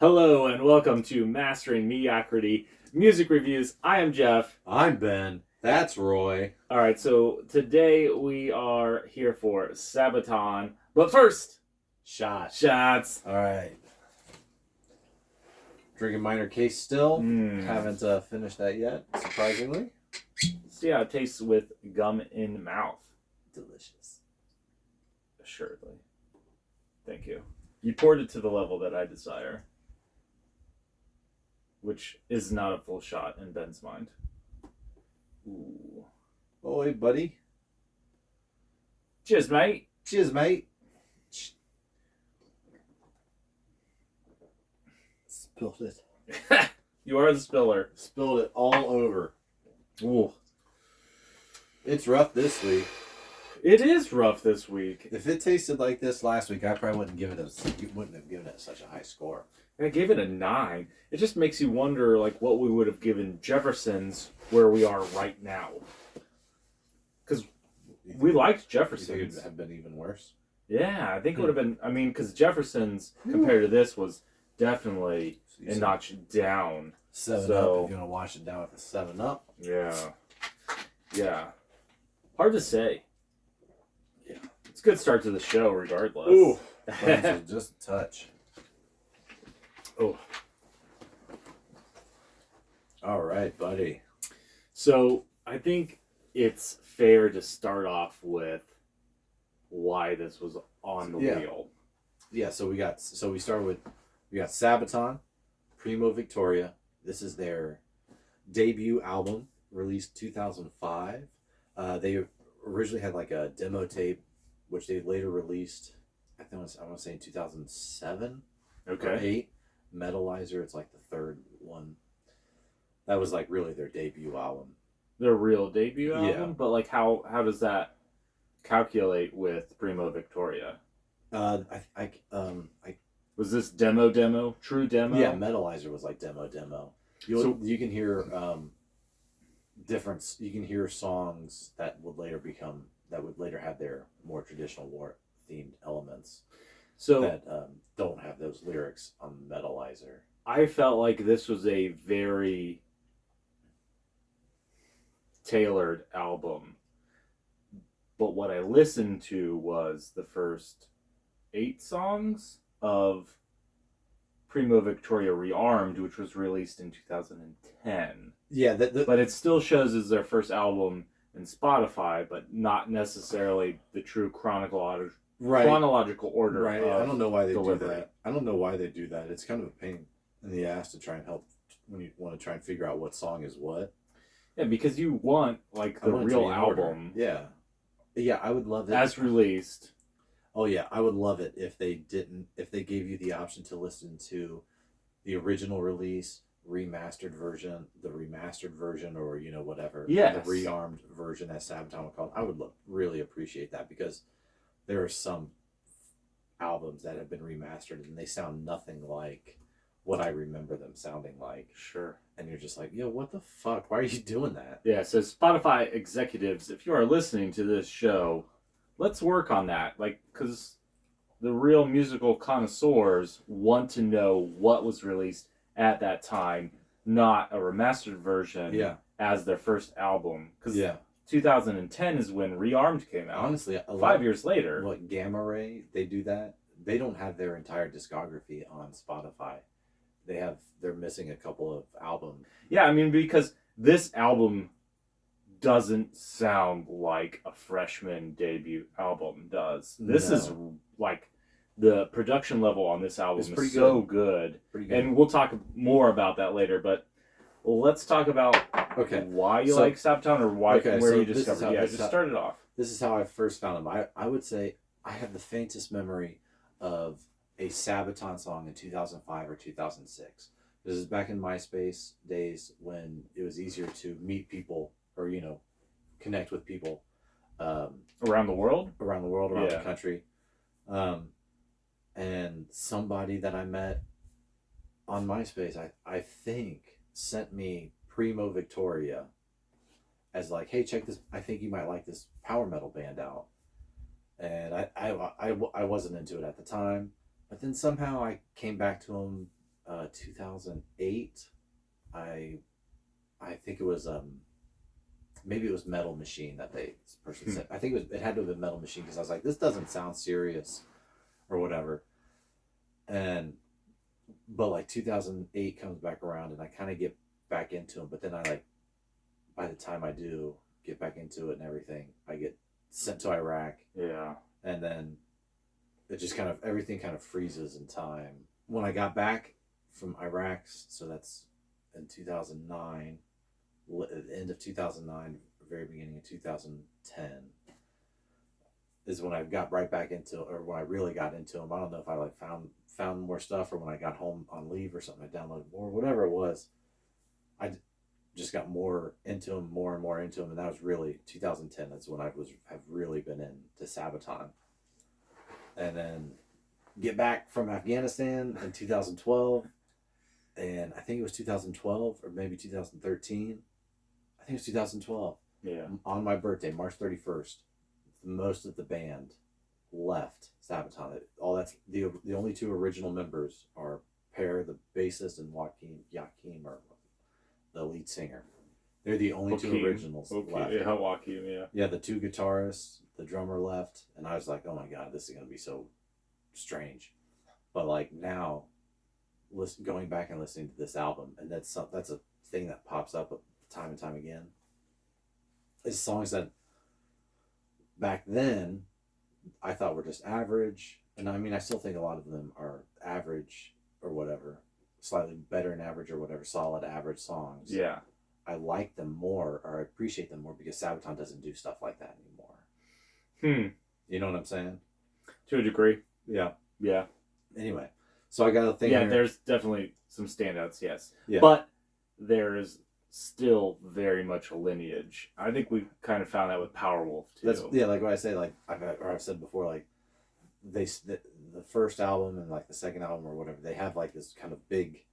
Hello and welcome to Mastering Mediocrity Music Reviews. I am Jeff. I'm Ben. That's Roy. Alright, so today we are here for Sabaton. But first, Shots. shots. All right. Drinking minor case still. Haven't finished that yet, surprisingly. See how it tastes with gum in mouth. Delicious. Assuredly. Thank you. You poured it to the level that I desire. Which is not a full shot in Ben's mind. Ooh. Oh, hey, buddy. Cheers, mate. Cheers, mate. Spilled it. You are the spiller. Spilled it all over. Ooh. It's rough this week. It is rough this week. If it tasted like this last week, I probably wouldn't have given it such a high score. I gave it a 9. It just makes you wonder, like, what we would have given Jefferson's where we are right now. Because we liked Jefferson's. You think it would have been even worse? Yeah, I think it would have been. I mean, because Jefferson's compared to this was definitely a notch down. 7 Up. If you want to wash it down with a 7 Up. Yeah. Yeah. Hard to say. Yeah. It's a good start to the show, regardless. Ooh. Just a touch. Oh. All right, buddy. So I think it's fair to start off with why this was on the wheel. Yeah, so we got Sabaton, Primo Victoria. This is their debut album, released 2005. They originally had like a demo tape, which they later released. I want to say in 2007 or 8. Metalizer. It's like the third one. That was like really their debut album. Their real debut album? Yeah. But like how does that calculate with Primo Victoria? Was this demo? True demo? Yeah, Metalizer was like demo. You can hear difference. You can hear songs that would later have their more traditional war themed elements. So that don't have those lyrics on Metalizer. I felt like this was a very tailored album. But what I listened to was the first 8 songs of Primo Victoria Rearmed, which was released in 2010. Yeah, but it still shows as their first album in Spotify, but not necessarily the true chronological order. Right. I don't know why they delivery. do that. I don't know why they do that. It's kind of a pain in the ass to try and help when you want to try and figure out what song is what. Yeah, because you want like the real album. Yeah. Yeah, I would love it as released. Oh yeah, I would love it if they gave you the option to listen to the original release, the remastered version, or whatever. Yes. The rearmed version, as Sabaton would call it. I would really appreciate that, because there are some albums that have been remastered and they sound nothing like what I remember them sounding like. Sure. And you're just like, yo, what the fuck? Why are you doing that? Yeah, so Spotify executives, if you are listening to this show, let's work on that. Like, because the real musical connoisseurs want to know what was released at that time, not a remastered version as their first album. Because 2010 is when Rearmed came out. Honestly, 5 years later. What, Gamma Ray, they do that. They don't have their entire discography on Spotify. They're missing a couple of albums. Yeah, I mean, because this album doesn't sound like a freshman debut album does. This is like the production level on this album is so good. Pretty good. And we'll talk more about that later, but let's talk about why you like Sabaton, or where you discovered it. Just start it off. This is how I first found them. I would say I have the faintest memory of a Sabaton song in 2005 or 2006. This is back in MySpace days when it was easier to meet people or, connect with people. Around the world, around the country. And somebody that I met on MySpace, I think, sent me Primo Victoria as like, hey, check this. I think you might like this power metal band out. And I wasn't into it at the time. But then somehow I came back to them 2008. I think it was maybe it was Metal Machine that this person said. I think it had to have been Metal Machine because I was like, this doesn't sound serious or whatever. But like 2008 comes back around and I kind of get back into them, but then by the time I do get back into it and everything, I get sent to Iraq. Yeah. And then it just everything kind of freezes in time. When I got back from Iraq, so that's in 2009, end of 2009, very beginning of 2010, is when I got right back into, or when I really got into them. I don't know if I found more stuff, or when I got home on leave or something, I downloaded more, whatever it was. I just got more into them, more and more into them, and that was really 2010. That's when have really been into Sabaton. And then get back from Afghanistan in 2012, and I think it was 2012 or maybe 2013. I think it was 2012. Yeah. On my birthday, March 31st, most of the band left Sabaton. The only two original members are Per, the bassist, and Joachim, or the lead singer. They're the only two originals left. Yeah, Joachim, yeah. Yeah, the two guitarists, the drummer left, and I was like, oh my God, this is going to be so strange. But like now, going back and listening to this album, and that's a thing that pops up time and time again, is songs that back then I thought were just average, and I mean I still think a lot of them are average or whatever, slightly better than average or whatever, solid average songs. Yeah. I like them more, or I appreciate them more, because Sabaton doesn't do stuff like that anymore. You know what I'm saying? To a degree. Yeah. Yeah. Anyway, so I got a thing. Yeah, here. There's definitely some standouts, yes. Yeah. But there is still very much a lineage. I think we kind of found that with Powerwolf too. Like what I say, like I've said before, like the first album and like the second album or whatever, they have like this kind of big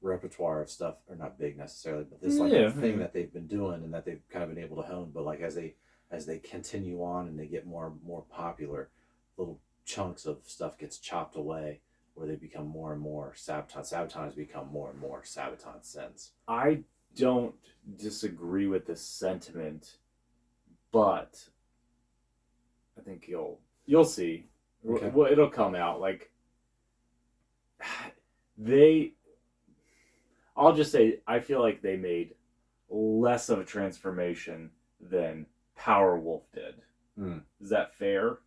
repertoire of stuff, or not big necessarily, but this thing that they've been doing and that they've kind of been able to hone. But like as they continue on and they get more and more popular, little chunks of stuff gets chopped away, where they become more and more Sabaton. Sabaton has become more and more Sabaton sense. I don't disagree with this sentiment, but I think you'll see. Okay. Well, it'll come out. Like I'll just say, I feel like they made less of a transformation than Powerwolf did. Is that fair?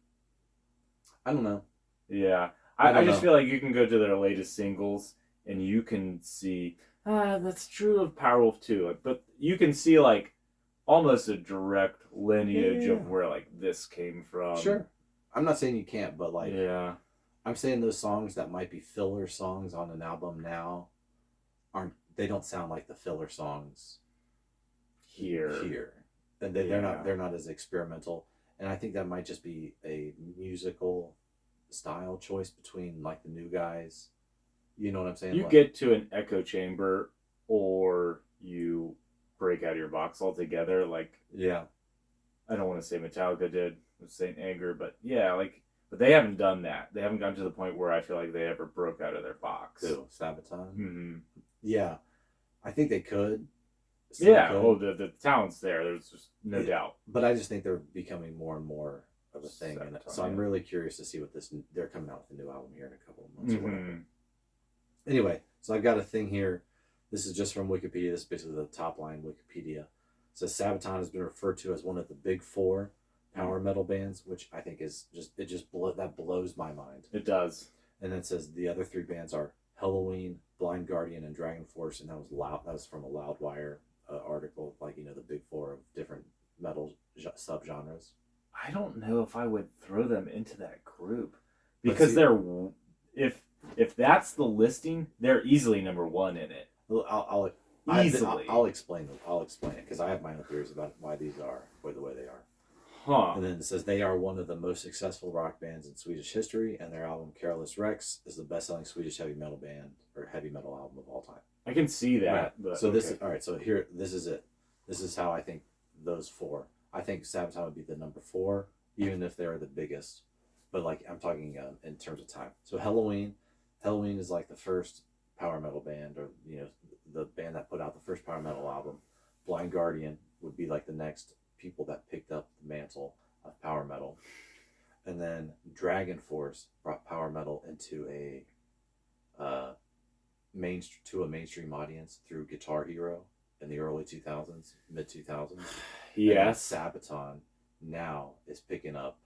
I don't know. Yeah. I just feel like you can go to their latest singles and you can see, that's true of Powerwolf too. But you can see like almost a direct lineage of where like this came from. Sure. I'm not saying you can't, but like, yeah. I'm saying those songs that might be filler songs on an album now they don't sound like the filler songs here. And they're not as experimental. And I think that might just be a musical style choice between like the new guys. You know what I'm saying? You get to an echo chamber, or you break out of your box altogether. Like, yeah, I don't want to say Metallica did with Saint Anger, but yeah, like, but they haven't done that. They haven't gotten to the point where I feel like they ever broke out of their box. Who? Sabaton? Mm-hmm. Yeah, I think they could. The talent's there. There's just no doubt. But I just think they're becoming more and more of a thing. So I'm really curious to see what they're coming out with a new album here in a couple of months or whatever. Anyway, so I've got a thing here. This is just from Wikipedia. This is basically the top line Wikipedia. It says Sabaton has been referred to as one of the big four power metal bands, which I think is that blows my mind. It does. And then it says the other three bands are Helloween, Blind Guardian, and Dragon Force, and that was from a Loudwire article, like, you know, the big four of different metal subgenres. I don't know if I would throw them into that group, because they're, if that's the listing, they're easily number one in it. I'll explain it, because I have my own theories about why these are the way they are. Huh. And then it says they are one of the most successful rock bands in Swedish history, and their album Careless Rex is the best-selling Swedish heavy metal album of all time. I can see that. Right. But, so this is all right. So here, this is it. This is how I think those four. I think Sabaton would be the number 4, even if they're the biggest. But like I'm talking in terms of time. So Helloween is like the first power metal band, or the band that put out the first power metal album. Blind Guardian would be like the next people that picked up the mantle of power metal. And then Dragon Force brought power metal into a mainstream audience through Guitar Hero in the early 2000s, mid 2000s. Yes. And Sabaton now is picking up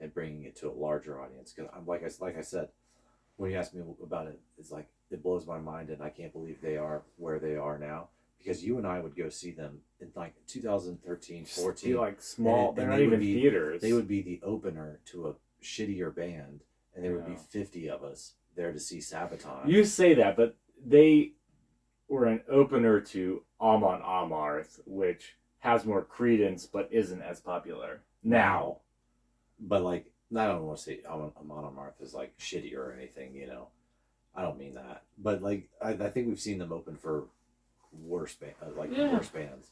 and bringing it to a larger audience. Because I'm like I said, when you ask me about it, it's like it blows my mind, and I can't believe they are where they are now. Because you and I would go see them in like 2013, 14. Be like small. They're not even theaters. They would be the opener to a shittier band, and there would be 50 of us there to see Sabaton. You say that, but they were an opener to Amon Amarth, which has more credence but isn't as popular now. But like, I don't want to say Amon Amarth is like shitty or anything, I don't mean that. But like, I think we've seen them open for worse bands.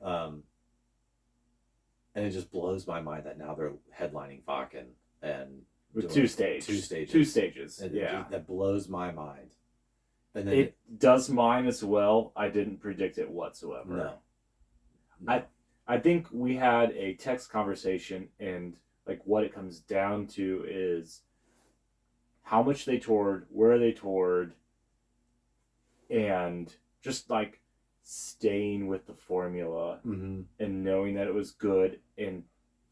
And it just blows my mind that now they're headlining Wacken and with two stages. And that blows my mind. And then it does mine as well. I didn't predict it whatsoever. No. I think we had a text conversation, and like what it comes down to is how much they toured, where they toured, and just like staying with the formula and knowing that it was good, and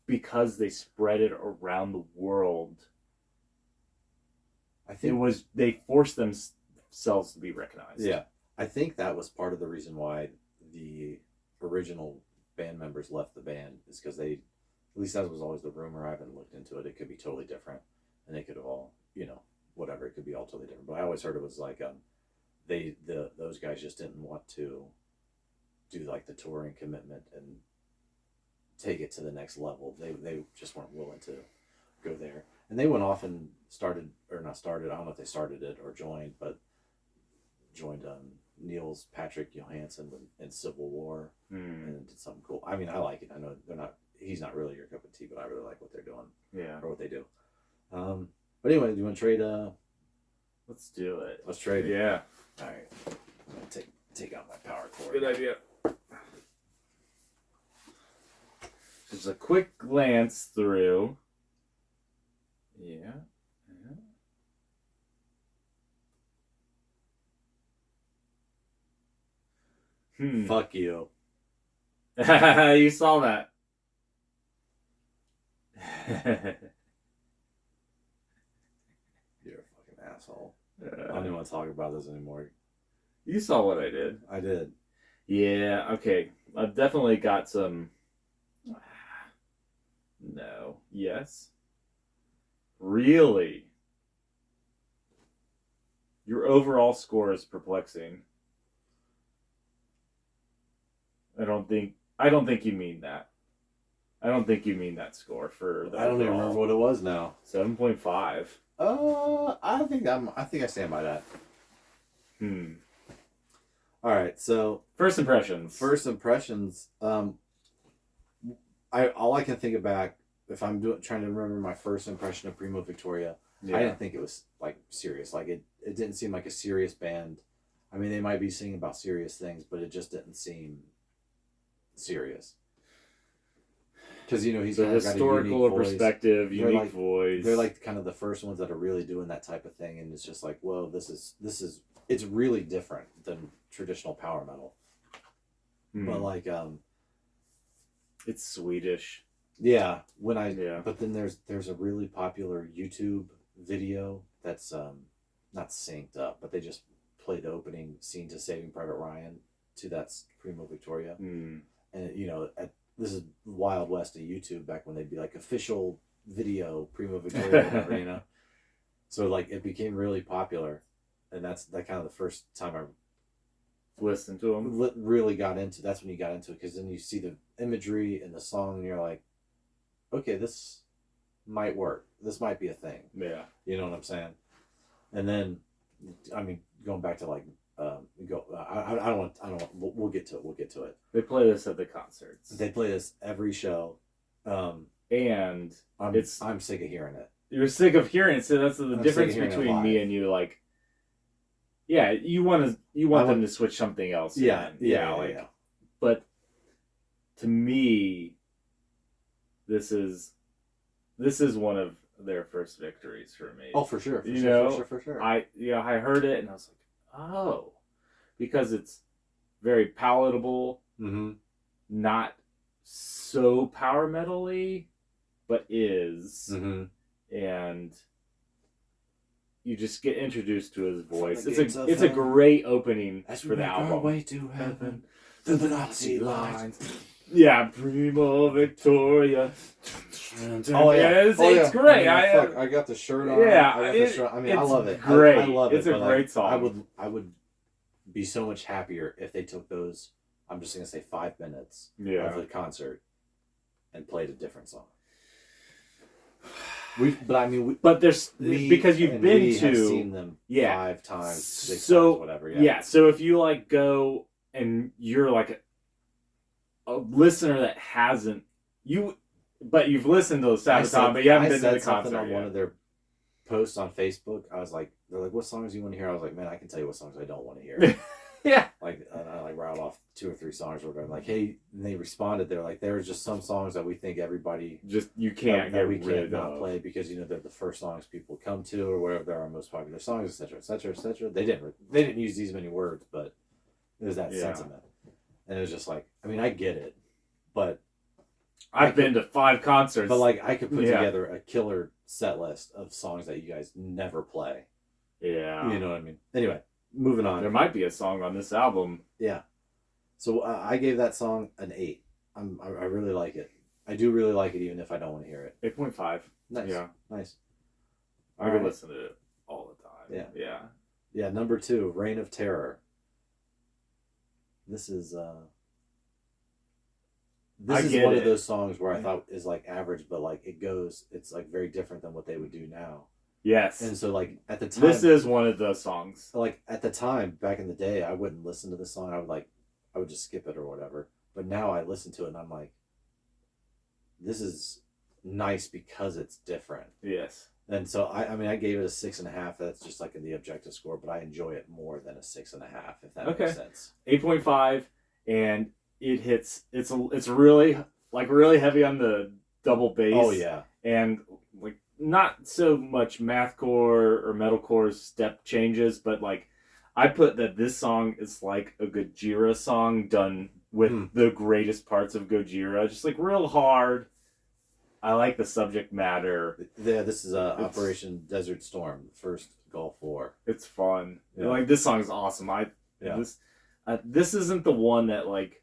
because they spread it around the world, I think they forced themselves to be recognized. Yeah, I think that was part of the reason why the original band members left the band, is because they, at least that was always the rumor. I haven't looked into it. It could be totally different, and they could have all, whatever. It could be all totally different. But I always heard it was like those guys just didn't want to do like the touring commitment and take it to the next level. They just weren't willing to go there, and they went off and started, or not started. I don't know if they started it or joined, but joined Niels Patrick Johansson in Civil War and did something cool. I mean, I like it. I know he's not really your cup of tea, but I really like what they're doing. Yeah, or what they do. But anyway, do you want to trade? Let's do it. Let's trade it. Yeah. All right. I'm gonna take out my power cord. Good idea. Just a quick glance through. Yeah. Fuck you. You saw that. You're a fucking asshole. I don't even want to talk about this anymore. You saw what I did. I did. Yeah, okay. I've definitely got some... No. Yes. Really? Your overall score is perplexing. I don't think you mean that. I don't think you mean that score for the I don't even remember what it was now. 7.5. I think I stand by that. All right, so First impressions. All I can think about, if I'm trying to remember my first impression of Primo Victoria, I didn't think it was like serious. Like it didn't seem like a serious band. I mean, they might be singing about serious things, but it just didn't seem serious. Because he's the historical got a perspective, unique voice. They're like kind of the first ones that are really doing that type of thing, and it's just like, whoa, it's really different than traditional power metal. But like, it's Swedish. Yeah, but then there's a really popular YouTube video that's not synced up, but they just play the opening scene to Saving Private Ryan to that Primo Victoria, and this is Wild West of YouTube, back when they'd be like official video Primo Victoria, whatever, So like it became really popular, and that's kind of the first time I listened to them. Really got into. That's when you got into it, because then you see the imagery and the song, and you're like, okay, this might work. This might be a thing. Yeah. You know what I'm saying? And then, I mean, going back to like, I don't want. We'll get to it. They play this at the concerts. They play this every show. And I'm sick of hearing it. You're sick of hearing it, so that's the difference between me and you. Like, Yeah, you want I them to switch something else. Yeah, in. yeah, Like, yeah. but to me, this is one of their first victories for me. Oh, for sure, for sure. I heard it and I was like, oh, because it's very palatable, Mm-hmm. not so power metal-y, but is, Mm-hmm. and you just get introduced to his voice. the It's gates a of it's a hell, great opening as we for the make our album. way to heaven, through the Nazi lines. Yeah, Primo Victoria. Oh yeah, It's great. I got the shirt on. Yeah, I got the shirt. I mean, I it's love it. great. I love it. It's a but, great like, song. I would be so much happier if they took those. I'm just gonna say 5 minutes of the concert and played a different song. But there's because you've been to have seen them 5 times, 6 times, whatever. Yeah. So if you like go and you're like a listener that hasn't but you've listened to the Sabaton, but you haven't been to the concert on yet. one of their posts on Facebook. I was like, they're like, what songs do you want to hear? I was like, man, I can tell you what songs I don't want to hear. Yeah. Like, I like rattled off 2 or 3 songs or whatever. Like, hey, and they responded. They're like, there's just some songs that we think everybody you can't that we get can't rid not of. play because they're the first songs people come to or whatever. They're our most popular songs, etc., etc., etc. They didn't use these many words, but it was that sentiment, and it was just like, I mean, I get it, but I've been to 5 concerts, but like I could put together a killer set list of songs that you guys never play. Yeah, you know what I mean. Anyway, moving on. There might be a song on this album. Yeah, so I gave that song an 8. I really like it. I do really like it, even if I don't want to hear it. 8.5. Nice. Yeah, nice. I could listen to it all the time. Yeah. Yeah. Number 2, Reign of Terror. This is one of those songs where I thought is like average, but like it's like very different than what they would do now. Yes. And so like at the time, this is one of those songs. Like at the time, back in the day, I wouldn't listen to the song. I would just skip it or whatever. But now I listen to it and I'm like, this is nice because it's different. Yes. And so I gave it a 6.5. That's just like in the objective score, but I enjoy it more than a 6.5, if that makes sense. 8.5, and it hits. It's really really heavy on the double bass. Oh yeah, and like not so much mathcore or metalcore step changes, but like I put that this song is like a Gojira song done with the greatest parts of Gojira, just like real hard. I like the subject matter. Yeah, this is Operation Desert Storm, first Gulf War. It's fun. Yeah. Like this song is awesome. This isn't the one that like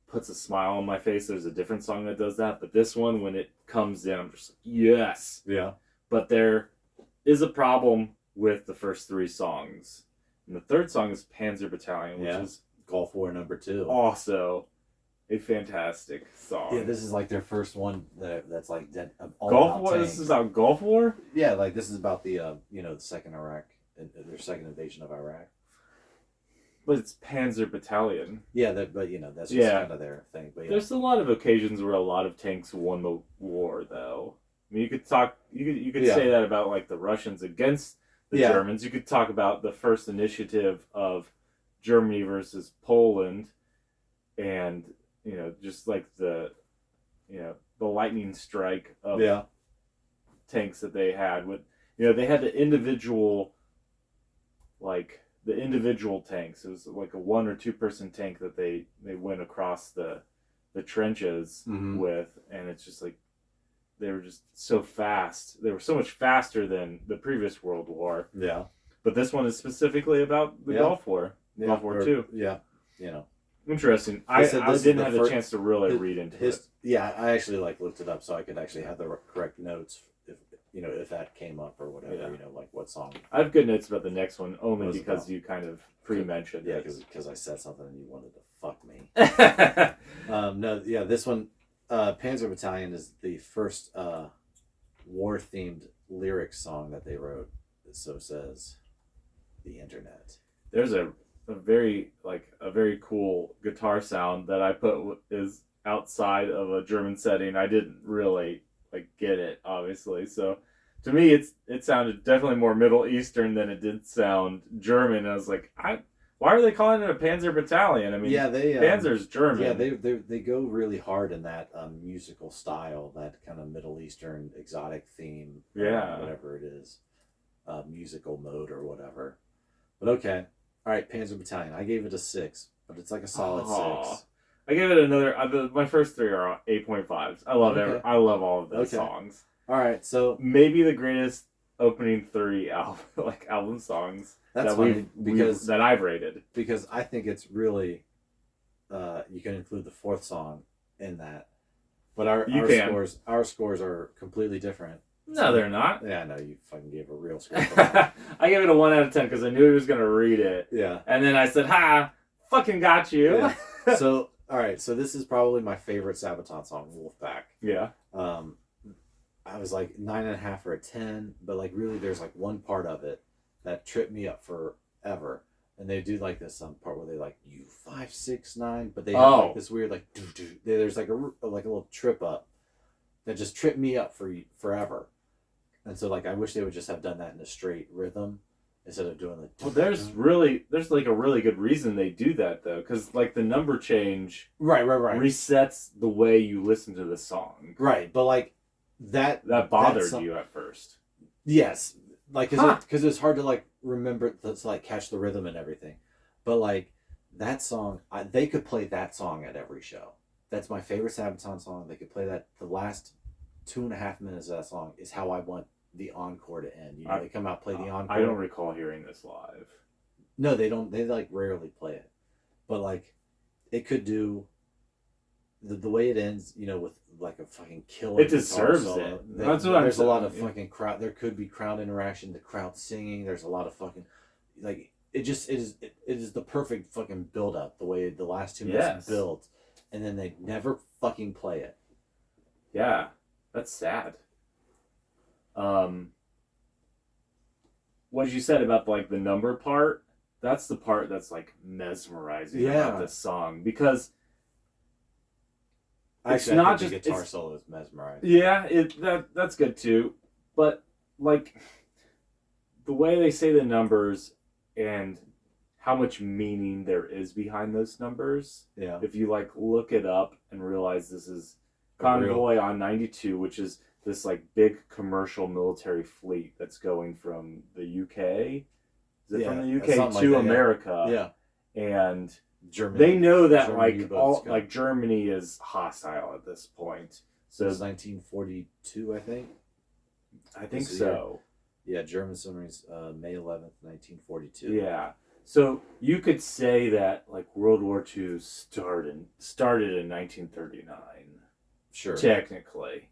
puts a smile on my face. There's a different song that does that, but this one, when it comes in, I'm just like, yes. Yeah. But there is a problem with the first 3 songs, and the third song is Panzer Battalion, which is Gulf War number 2. Also a fantastic song. Yeah, this is like their first one that's like Gulf War. This is about Gulf War. Yeah, like this is about the the second Iraq, their second invasion of Iraq. But it's Panzer Battalion. Yeah, but that's just kind of their thing. But there's a lot of occasions where a lot of tanks won the war, though. I mean, you could say that about like the Russians against the Germans. You could talk about the first initiative of Germany versus Poland, and just like the lightning strike of tanks that they had with they had the individual tanks. It was like a 1 or 2 person tank that they went across the trenches with, and it's just like they were just so fast. They were so much faster than the previous World War. Yeah. But this one is specifically about the Gulf War. Gulf War II. Yeah. Interesting. I didn't have a chance to really read into it. Yeah, I actually looked it up so I could actually have the correct notes if that came up or whatever. Yeah. Like what song. I have good notes about the next one only because you kind of pre-mentioned it. Yeah, because I said something and you wanted to fuck me. This one, Panzer Battalion is the first war-themed lyric song that they wrote. So says the internet. There's a very cool guitar sound that I put is outside of a German setting. I didn't really get it, obviously. So to me, it sounded definitely more Middle Eastern than it did sound German. I was like, why are they calling it a Panzer Battalion? I mean, Yeah, they Panzer's German. Yeah, they go really hard in that musical style, that kind of Middle Eastern exotic theme. Yeah. Whatever it is, musical mode or whatever. But okay, all right, Panzer Battalion. I gave it a 6, but it's like a solid 6. I gave it another. My first 3 are 8.5s. I love Okay. I love all of those songs. All right, so Maybe the greatest opening 3 album songs that's funny because that I've rated. Because I think it's really you can include the 4th song in that, but our scores are completely different. No, they're not. Yeah, no, you fucking gave a real score. I gave it a 1 out of 10 because I knew he was gonna read it. Yeah, and then I said, "Ha, fucking got you." Yeah. So all right, so this is probably my favorite Sabaton song, Wolfpack. Yeah. I was like 9.5 or a 10, but like really, there's like one part of it that tripped me up forever. And they do like this part where they like you 5, 6, 9, but they have like this weird like there's like a little trip up that just tripped me up forever. And so like I wish they would just have done that in a straight rhythm instead of doing the. Well, there's like a really good reason they do that though, because like the number change right resets the way you listen to the song. Right, but like that bothered you at first. Yes, like because it's hard to like remember to like catch the rhythm and everything, but like that song, they could play that song at every show. That's my favorite Sabaton song. They could play that. The last 2.5 minutes of that song is how I want the encore to end. You know, they come out play the encore. I don't recall hearing this live. No, they don't. They like rarely play it, but like it could do. The way it ends, you know, with like a fucking killer. It deserves it. That's what there's a lot of fucking crowd. There could be crowd interaction. The crowd singing. There's a lot of fucking, like it is the perfect fucking build up. The way the last 2 minutes built, and then they never fucking play it. Yeah, that's sad. What you said about like the number part, that's the part that's like mesmerizing about this song, because actually, I think the guitar solo is mesmerizing. Yeah, that's good too, but like the way they say the numbers and how much meaning there is behind those numbers. Yeah. If you like look it up and realize this is Convoy on 92, which is this like big commercial military fleet that's going from the UK. Is it from the UK to America? Yeah. And Germany. They know that like Germany is hostile at this point. So it's 1942, I think. I think so. Yeah, German submarines, May 11th, 1942. Yeah. So you could say that like World War II started in 1939. Sure. Technically.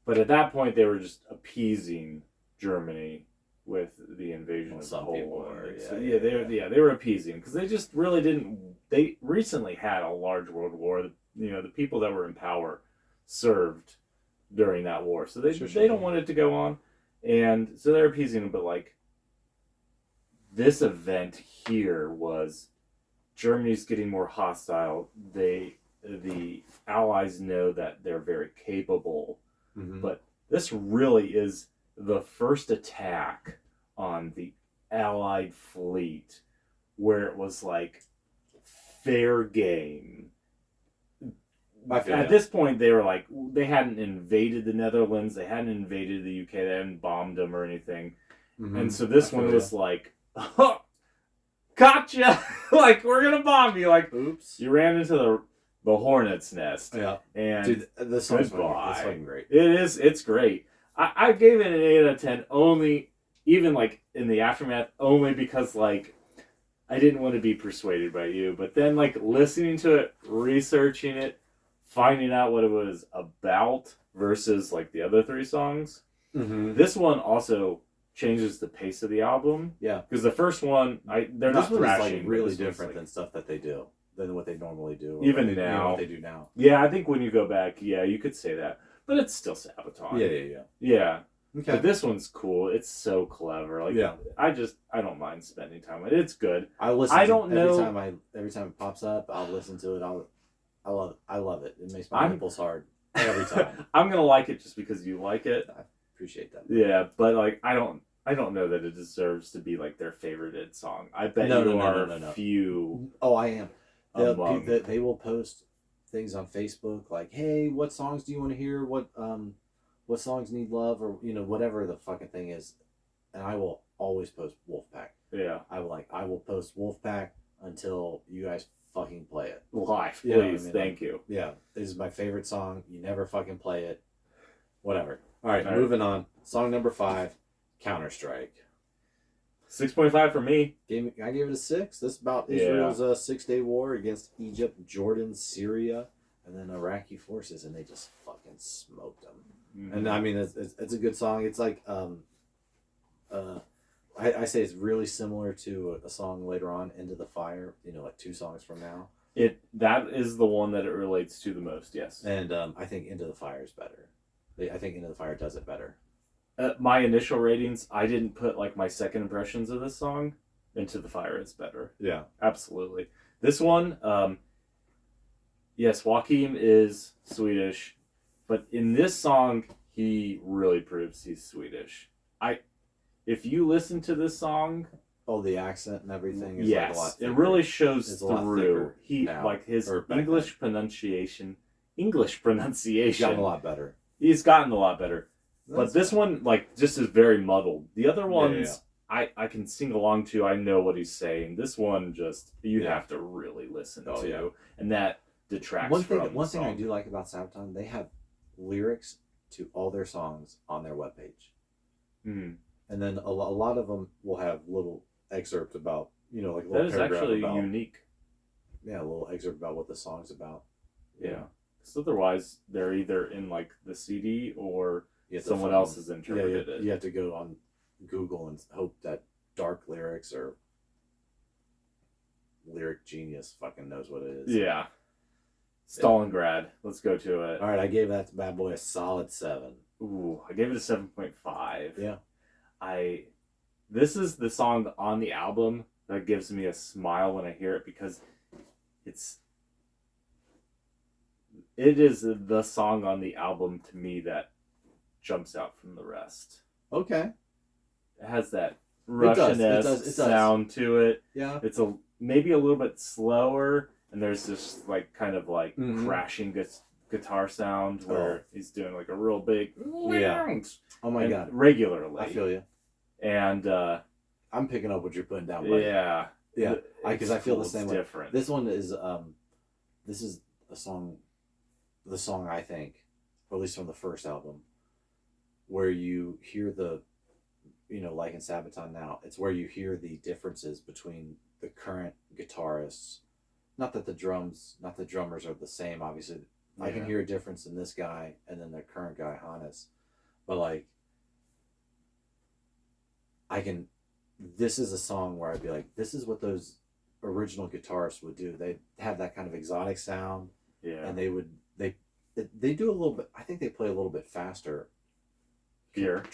But at that point they were just appeasing Germany with the invasion of Poland. They were appeasing because they just really didn't. They recently had a large world war. You know, the people that were in power served during that war, so they don't want it to go on, and so they're appeasing them. But like this event here was Germany's getting more hostile. The Allies know that they're very capable, but this really is the first attack on the Allied fleet where it was like fair game. At this point, they were like, they hadn't invaded the Netherlands, they hadn't invaded the UK, they hadn't bombed them or anything. And so this one was like, oh, gotcha! Like, we're gonna bomb you. Like, oops. You ran into the hornet's nest. Yeah. And dude, this song's fucking great. It's great. I gave it an 8 out of 10 only, even like in the aftermath, only because like I didn't want to be persuaded by you. But then like listening to it, researching it, finding out what it was about versus like the other 3 songs, this one also changes the pace of the album. Yeah. Because the first one, they're not thrashing. Like really different than stuff that they do, than what they normally do. Even now. What they do now. Yeah, I think when you go back, you could say that. But it's still Sabaton. Yeah. Okay. But this one's cool. It's so clever. Like, I don't mind spending time with it. It's good. Every time it pops up, I'll listen to it. I love it. It makes my nipples hard every time. I'm gonna like it just because you like it. I appreciate that. Yeah, but like I don't know that it deserves to be like their favorited song. I bet No, you no, are no. few. Oh, I am. Among... They will post things on Facebook like, "Hey, what songs do you want to hear? What songs need love?" Or whatever the fucking thing is, and I will always post Wolfpack. Yeah, I will post Wolfpack until you guys fucking play it live, please. You know what I mean? Thank you. Yeah, this is my favorite song. You never fucking play it. Whatever. All right, All moving on. Song number 5, Counter-Strike. 6.5 for me. I gave it a 6. This is about Israel's 6-day war against Egypt, Jordan, Syria, and then Iraqi forces, and they just fucking smoked them. Mm-hmm. And I mean, it's a good song. It's like, I say it's really similar to a song later on, Into the Fire, like 2 songs from now. That is the one that it relates to the most, yes. And I think Into the Fire is better. I think Into the Fire does it better. My initial ratings, I didn't put like my second impressions of this song. Into the Fire is better. Yeah. Absolutely. This one, yes, Joachim is Swedish, but in this song, he really proves he's Swedish. If you listen to this song... Oh, the accent and everything is yes, like a lot thicker. It really shows through. He like his English pronunciation. English pronunciation. He's gotten a lot better. He's gotten a lot better. But this one, like, just is very muddled. The other ones, I can sing along to. I know what he's saying. This one, just you have to really listen to, and that detracts from one thing I do like about Sabaton, they have lyrics to all their songs on their webpage. Mm-hmm. And then a lot of them will have little excerpts about, like a little that is paragraph actually about, unique. Yeah, a little excerpt about what the song's about. Yeah. Because otherwise, they're either in like the CD or someone else has interpreted it. You have to go on Google and hope that Dark Lyrics or Lyric Genius fucking knows what it is. Yeah. Stalingrad. Let's go to it. All right, I gave that bad boy a solid 7. Ooh, I gave it a 7.5. Yeah. This is the song on the album that gives me a smile when I hear it because it is the song on the album to me that jumps out from the rest. Okay. It has that Russian-esque sound to it. Yeah. It's maybe a little bit slower, and there's this like kind of like crashing guitar sound where he's doing like a real big oh my god, regularly. I feel you. And I'm picking up what you're putting down, buddy. Yeah, because I feel the same way. Different. This one is this is the song I think, or at least from the first album, where you hear the, like in Sabaton now, it's where you hear the differences between the current guitarists. Not that the drummers are the same, obviously. I can hear a difference in this guy and then the current guy, Hannes. But like, this is a song where I'd be like, this is what those original guitarists would do. They have that kind of exotic sound. Yeah. And they do a little bit, I think they play a little bit faster. Here.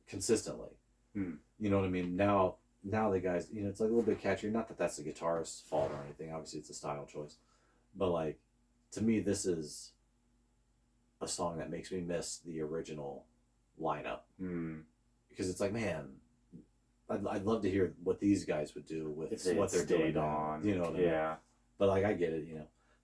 Consistently. You know what I mean? Now the guys, it's like a little bit catchier. Not that that's the guitarist's fault or anything. Obviously it's a style choice. But like, to me, this is a song that makes me miss the original lineup. Because it's like, man, I'd love to hear what these guys would do with what they're doing on. You know what I mean? But like, I get it,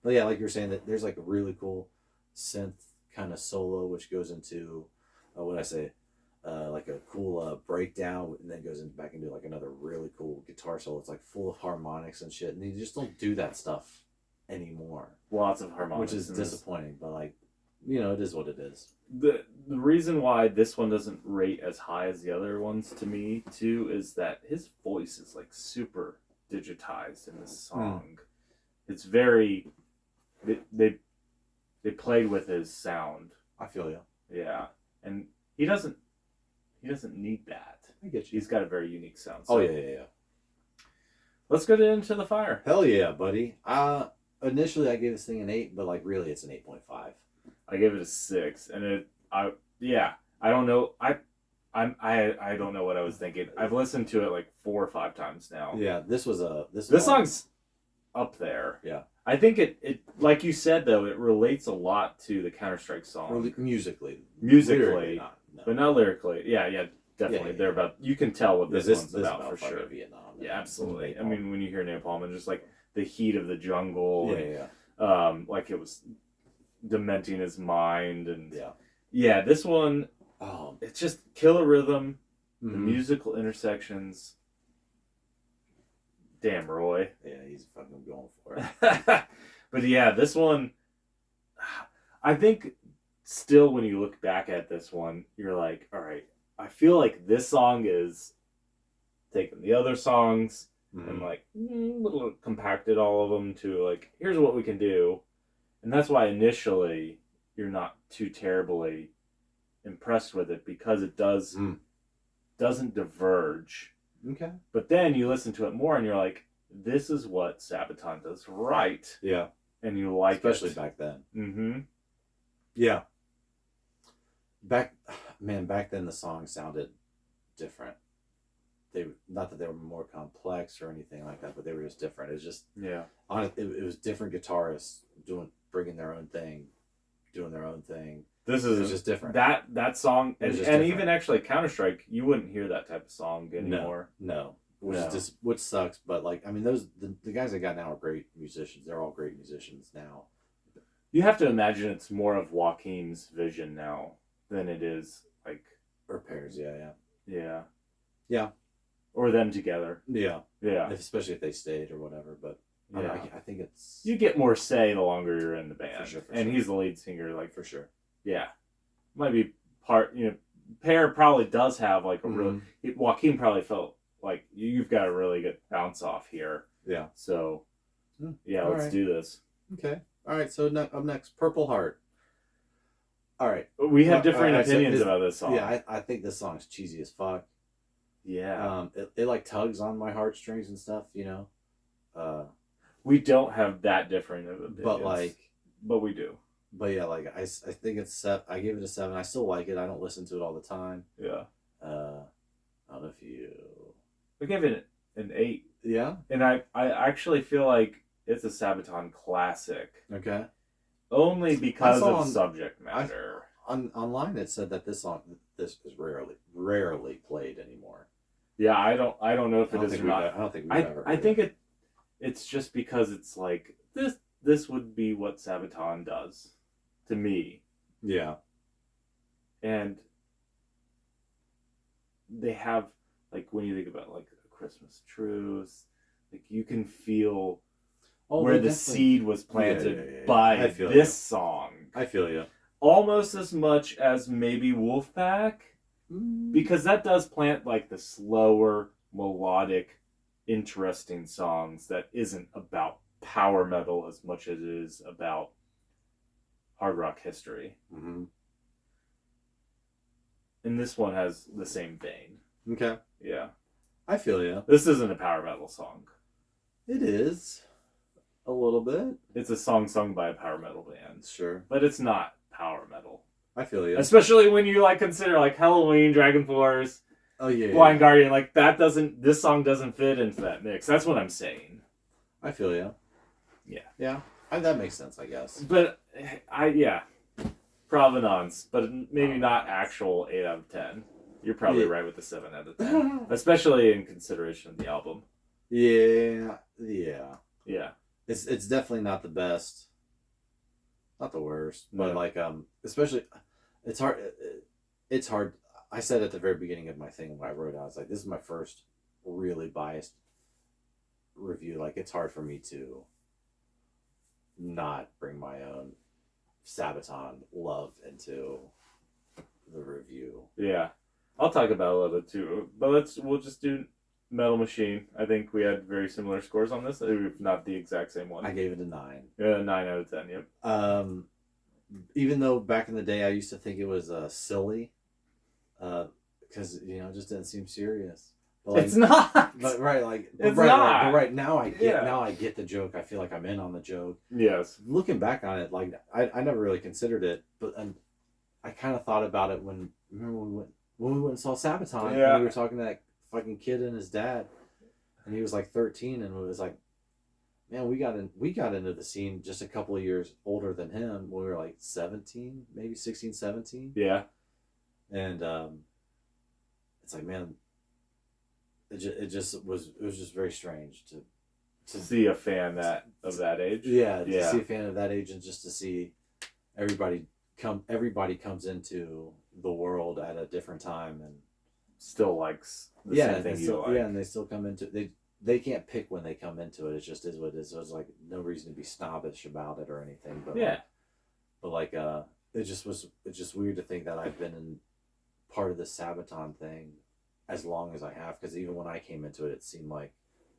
But yeah, like you're saying, that there's like a really cool synth kind of solo, which goes into, like a cool breakdown, and then goes back into like another really cool guitar solo. It's like full of harmonics and shit, and you just don't do that stuff anymore. Lots of harmonics, which is disappointing, but like, it is what it is. The reason why this one doesn't rate as high as the other ones to me too is that his voice is like super digitized in this song. It's very they played with his sound. I feel you. Yeah, and he doesn't need that. I get you. He's got a very unique sound. So. Oh yeah. Let's go to Into the Fire. Hell yeah, buddy. Initially I gave this thing an 8, but like really it's an 8.5. I gave it a 6, and I don't know. I don't know what I was thinking. I've listened to it like 4 or 5 times now. Yeah, this song's up there. Yeah. I think it like you said though, it relates a lot to the Counter-Strike song. Or musically, Musically, not, no. but not lyrically. Yeah, definitely. Yeah. They're about. You can tell what this one's about for fucking sure. Vietnam. Yeah, absolutely. Napalm. I mean, when you hear Napalm and just like the heat of the jungle, Yeah. and, like it was dementing his mind, and yeah, this one, it's just killer rhythm, the musical intersections. Damn, Roy. Yeah, he's fucking going for it. But yeah, this one, I think still when you look back at this one, you're like, all right, I feel like this song is taking the other songs and like little compacted all of them to like, here's what we can do. And that's why initially you're not too terribly impressed with it, because it doesn't diverge. Okay. But then you listen to it more and you're like, this is what Sabaton does right. Yeah. And you like especially it. back then. Mm-hmm. Yeah. Back then the songs sounded different. They, not that they were more complex or anything like that, but they were just different. It was just it was different guitarists bringing their own thing, doing their own thing. This it was just different. That song, and even actually Counter-Strike, you wouldn't hear that type of song anymore. No. Which sucks, but like, I mean, the guys I got now are great musicians. They're all great musicians now. You have to imagine it's more of Joaquin's vision now than it is like or Pear's, yeah, or them together, yeah, especially if they stayed or whatever. But I think it's, you get more say the longer you're in the band, for sure. And he's the lead singer, like for sure. Yeah, might be part. Pear probably does have like a really. Joaquin probably felt like you've got a really good bounce off here. Yeah. So, let's do this. Okay. All right. So up next, Purple Heart. All right. We have different opinions about this song. Yeah, I think this song is cheesy as fuck. Yeah. It like tugs on my heartstrings and stuff, We don't have that different of opinions. But we do. But yeah, like I think it's I gave it a 7. I still like it. I don't listen to it all the time. Yeah. I don't know if you. We gave it an 8. Yeah. And I actually feel like it's a Sabaton classic. Okay. Only because of subject matter. Online it said that this is rarely played anymore. Yeah, I don't know if it is or not. I don't think we've ever. I think it's just because it's like this would be what Sabaton does to me. Yeah. And they have, like, when you think about like a Christmas Truce, like you can feel where the seed was planted by this song. I feel you. Almost as much as maybe Wolfpack, because that does plant like the slower, melodic, interesting songs that isn't about power metal as much as it is about hard rock history. Mm-hmm. And this one has the same vein. Okay. Yeah. I feel you. This isn't a power metal song. It is. A little bit. It's a song sung by a power metal band. Sure. But it's not power metal. I feel you. Especially when you like consider like Halloween, Dragon Force, Blind Guardian, like this song doesn't fit into that mix. That's what I'm saying. I feel you. Yeah. Yeah. That makes sense, I guess. But provenance, but maybe not actual 8 out of 10. You're probably right with the 7 out of 10. Especially in consideration of the album. Yeah. It's definitely not the best. Not the worst. But like especially it's hard I said at the very beginning of my thing when I wrote it, I was like, this is my first really biased review. Like, it's hard for me to not bring my own Sabaton love into the review. Yeah. I'll talk about it a little bit too. But we'll just do Metal Machine. I think we had very similar scores on this, if not the exact same one. I gave it a 9. Yeah, 9 out of 10, yep. Even though back in the day I used to think it was silly, because it just didn't seem serious. But, like, it's not. But right, like it's not. But right now I get the joke. I feel like I'm in on the joke. Yes. Looking back on it, like I never really considered it, but I kind of thought about it when we went and saw Sabaton. Yeah. And we were talking to that fucking kid and his dad, and he was like 13, and it was like, man, we got into the scene just a couple of years older than him when we were like 17, maybe 16, 17. Yeah. And it's like, man, it was just very strange to see a fan of that age. Yeah, to see a fan of that age, and just to see everybody comes into the world at a different time and still likes the same thing you like. Yeah, and they still come into they can't pick when they come into it. It just is what it is. So it's like no reason to be snobbish about it or anything. But yeah, it's just weird to think that I've been in part of the Sabaton thing as long as I have, because even when I came into it, it seemed like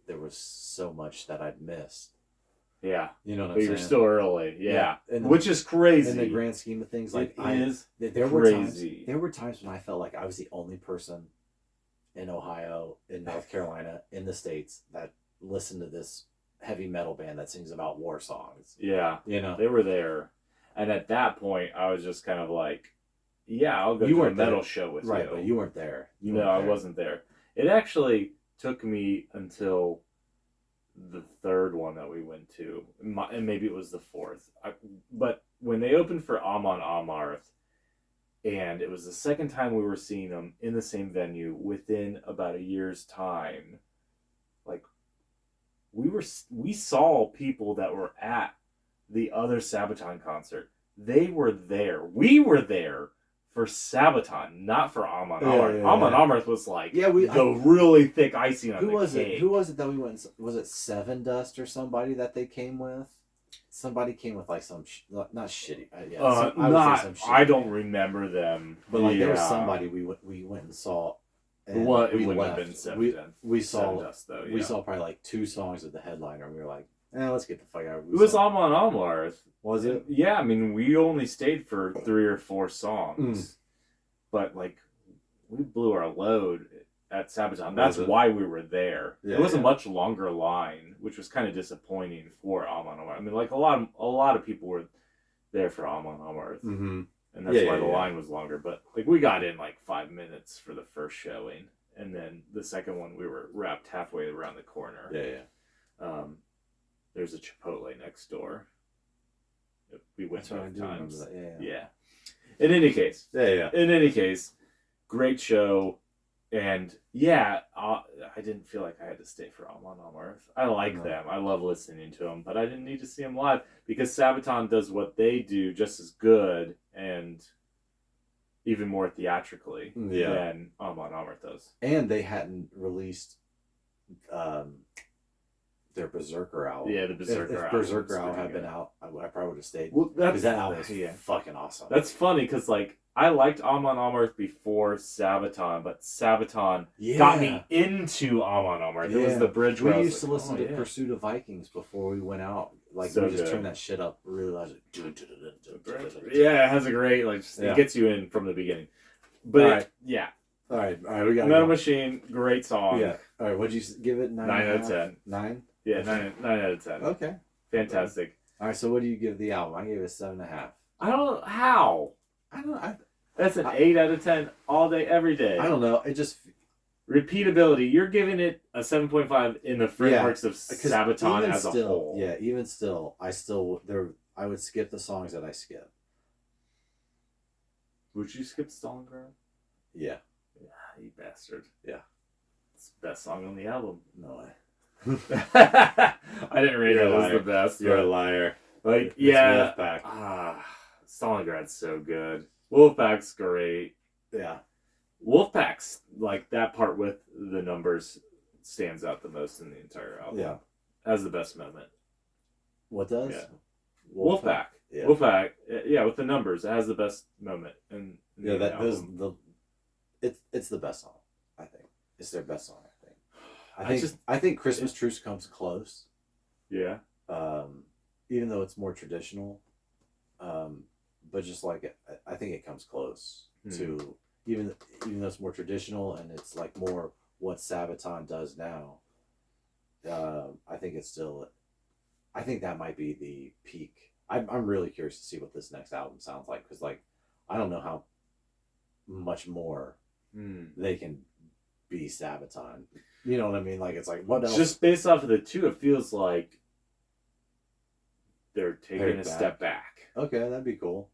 there was so much that I'd missed. Yeah, you know what I'm but saying? you're still early. Yeah, and which is crazy in the grand scheme of things. Like there were crazy. There were times when I felt like I was the only person in Ohio, in North Carolina, in the States that listened to this heavy metal band that sings about war songs. Yeah, you know, they were there, and at that point, I was just kind of like, yeah, I'll go to a metal show with you. Right, but you weren't there. I wasn't there. It actually took me until the third one that we went to, and maybe it was the fourth. But when they opened for Amon Amarth, and it was the second time we were seeing them in the same venue within about a year's time, like we saw people that were at the other Sabaton concert. They were there. We were there for Sabaton, not for Amon Amarth. Amon Amarth was like the really thick icing on the cake. Who was it that we went? Was it Seven Dust or somebody that they came with? Somebody came with like some not shitty. I don't remember them, but like there was somebody we went and saw. And it wouldn't have been Seven. We saw Seven Dust, though. Yeah. We saw probably like 2 songs of the headliner, and we were like, let's get the fuck out. It was Amon Amarth. Was it? Yeah, I mean, we only stayed for 3 or 4 songs, but like we blew our load at Sabaton. That's why we were there. It was a much longer line, which was kind of disappointing for Amon Amarth. I mean, like a lot of people were there for Amon Amarth, and that's why the line was longer. But like we got in like 5 minutes for the first showing, and then the second one we were wrapped halfway around the corner. There's a Chipotle next door. We went both times. Yeah. In any case. In any case, great show. And I didn't feel like I had to stay for Amon Amarth. I like them. I love listening to them, but I didn't need to see them live because Sabaton does what they do just as good and even more theatrically than Amon Amarth does. And they hadn't released their Berserker album. Yeah, the Berserker album. If Berserker album had been out, I probably would have stayed. Well, because that album was fucking awesome. That's funny because like I liked Amon Amarth before Sabaton, but Sabaton got me into Amon Amarth. It was the bridge where we used to listen to Pursuit of Vikings before we went out. Like we just turned that shit up really loud. Yeah, it has a great it gets you in from the beginning. But all right, we got Metal Machine, great song. Yeah. All right, what'd you give it? 9 out of 10. 9? Yeah, 9 out of 10. Okay. Fantastic. All right, so what do you give the album? I gave it 7.5. I don't know how. That's an 8 out of 10 all day, every day. I don't know. It just repeatability. You're giving it a 7.5 in the frameworks of Sabaton as a whole. Yeah, even still, I would skip the songs that I skip. Would you skip Stalingrad? Yeah. Yeah, you bastard. Yeah. It's the best song on the album. No way. I didn't rate it as the best. You're a liar. Like, it's Wolfpack. Stalingrad's so good. Wolfpack's great. Yeah. Wolfpack's, like, that part with the numbers stands out the most in the entire album. Yeah. Has the best moment. What does? Yeah. Wolfpack. Yeah. Wolfpack. Yeah, with the numbers. It has the best moment. It's the best song, I think. It's their best song, I think. I think Christmas Truce comes close. Yeah. Even though it's more traditional. But just like I think it comes close to even though it's more traditional and it's like more what Sabaton does now. I think it's still. I think that might be the peak. I'm really curious to see what this next album sounds like because like I don't know how much more they can be Sabaton. You know what I mean? Like it's like what else? Just based off of the two, it feels like they're taking Pared a back. step back. Okay, that'd be cool.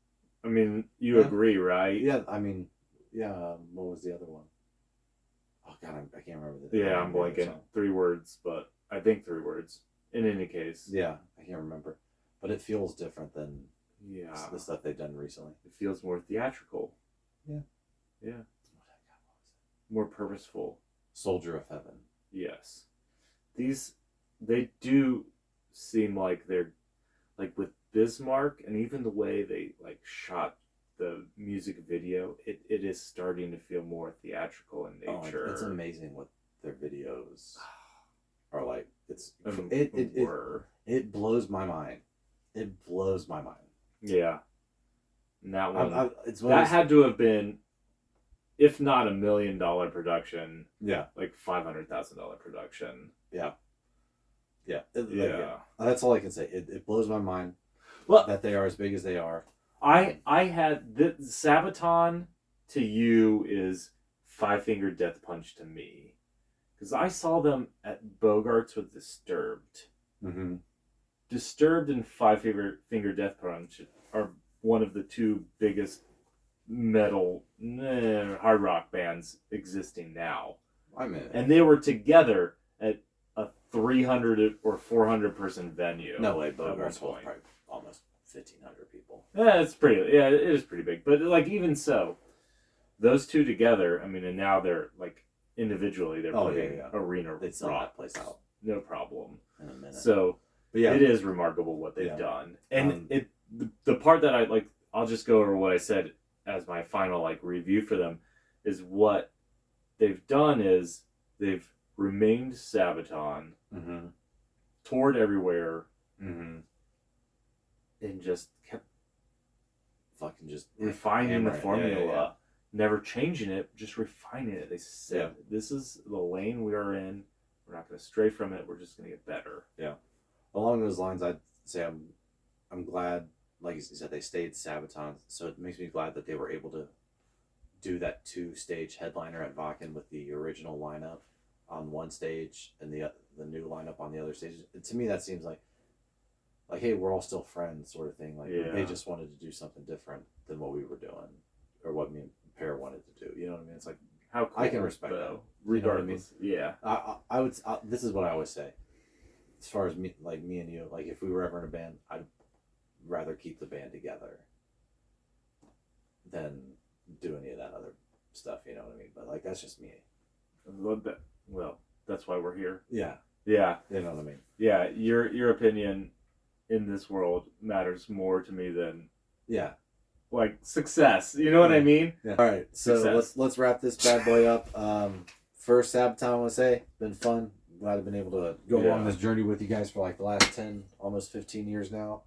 I mean, you Yeah. agree, right? Yeah, I mean, yeah. What was the other one? Oh God, I can't remember. Yeah, I'm the other blanking. song. 3 words, but I think 3 words. In any case. Yeah, I can't remember, but it feels different than Yeah. the stuff they've done recently. It feels more theatrical. Yeah. Yeah. More purposeful. Soldier of Heaven. Yes. They do seem like they're, like with Bismarck and even the way they like shot the music video, it is starting to feel more theatrical in nature. It's amazing what their videos are like. It blows my mind. It blows my mind. Yeah. And that one, That had to have been, if not $1 million production, yeah, like $500,000 production. yeah. Yeah. That's all I can say. It blows my mind Well, that they are as big as they are. I had the Sabaton to you is Five Finger Death Punch to me, because I saw them at Bogart's with Disturbed. Mm-hmm. Disturbed and Five Finger Death Punch are one of the 2 biggest metal hard rock bands existing now. I'm in it. And they were together at a 300 or 400 person venue. No way, at one Bogart's was point. probably almost 1,500 people. Yeah, it is pretty big. But like even so, those 2 together, I mean, and now they're like individually they're putting arena They'd sell rock, that place out no problem. in a minute. So but yeah, it is remarkable what they've Yeah. done. And the part that I like, I'll just go over what I said as my final like review for them, is what they've done is they've remained Sabaton, Mm-hmm. toured everywhere, Mm-hmm. and just kept Fucking just refining the hammer it. formula. Yeah. Never changing it, just refining it. They said, this is the lane we are in. We're not going to stray from it. We're just going to get better. Along those lines, I'd say I'm glad, like you said, they stayed Sabaton. So it makes me glad that they were able to do that 2-stage headliner at Wacken with the original lineup on one stage and the new lineup on the other stage. To me, that seems like hey, we're all still friends, sort of thing. Like they just wanted to do something different than what we were doing, or what me and Pear wanted to do. You know what I mean? It's like How cool, I can respect that. Regardless, You know what I mean? I would. This is what I always say. As far as me and you, like if we were ever in a band, I'd rather keep the band together than do any of that other stuff. You know what I mean? But like that's just me. Well, that's why we're here. Yeah. Yeah. You know what I mean? Yeah. Your opinion in this world matters more to me than like success. You know what I mean? Yeah. All right. So let's wrap this bad boy up. First Sabaton, I want to say, been fun. Glad I've been able to go along this journey with you guys for like the last 10, almost 15 years now.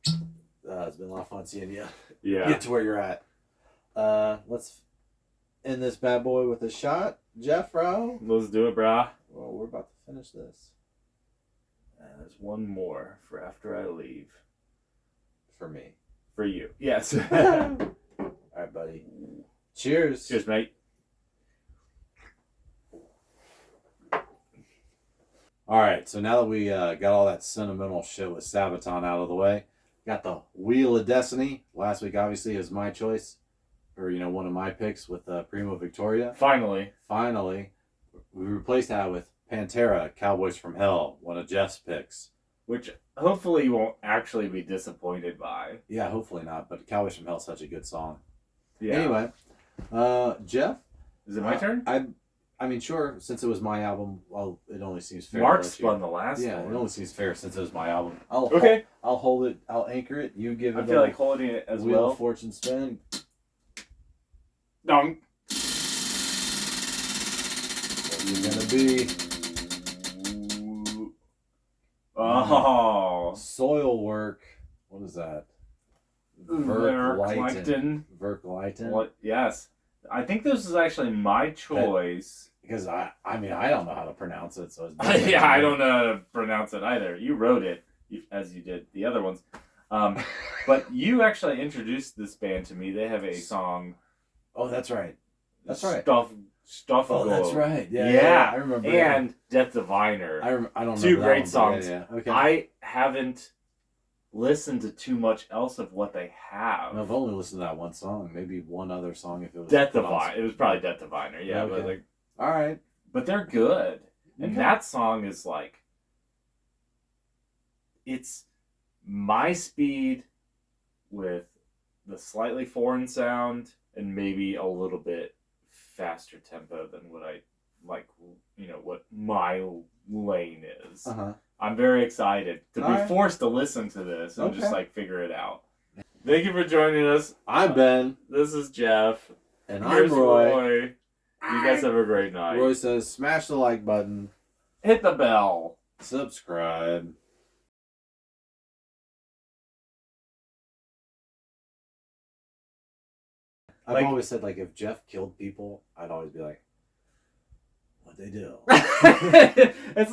It's been a lot of fun seeing you get to where you're at. Let's end this bad boy with a shot. Jeff, bro. Let's do it, brah. Well, we're about to finish this. And there's one more for after I leave. For me. For you. Yes. All right, buddy. Cheers. Cheers, mate. All right, so now that we got all that sentimental shit with Sabaton out of the way, got the Wheel of Destiny. Last week, obviously, is my choice, or one of my picks with Primo Victoria. Finally, we replaced that with Pantera, Cowboys from Hell, one of Jeff's picks. which hopefully you won't actually be disappointed by. Yeah, hopefully not, but Cowboys from Hell is such a good song. Yeah. Anyway, Jeff, is it my turn? I mean, sure. Since it was my album, well, it only seems fair. Mark spun the last one. Yeah, it only seems fair since it was my album. Okay. I'll hold it. I'll anchor it. You give it. I feel like holding it as Wheel well. of Fortune spin. Dong. What are you gonna be? Oh. Soil work. What is that? Verkleiten. Verkleiten. What? Yes. I think this is actually my choice. Because I mean, I don't know how to pronounce it, so it's Yeah, I don't know how to pronounce it either. You wrote it, as you did the other ones. But you actually introduced this band to me. They have a song. Oh, that's right. That's right. Stuff. Oh, that's right. Yeah. I remember. And Death Diviner. I don't remember. Two that great one, songs. Yeah. Okay. I haven't listen to too much else of what they have. I've only listened to that one song. Maybe one other song if it was Death put on- Divine. It was probably Death Diviner, yeah, Okay. but like, All right. but they're good, and Okay. that song is like, it's my speed with the slightly foreign sound and maybe a little bit faster tempo than what I like, what my lane is. Uh-huh. I'm very excited to be Alright. forced to listen to this and just Okay. like figure it out. Thank you for joining us. I'm Ben. This is Jeff. And Here's I'm Roy. Roy. You guys have a great night. Roy says smash the like button. Hit the bell. Subscribe. I've Like- always said, like, if Jeff killed people, I'd always be like, what'd they do? It's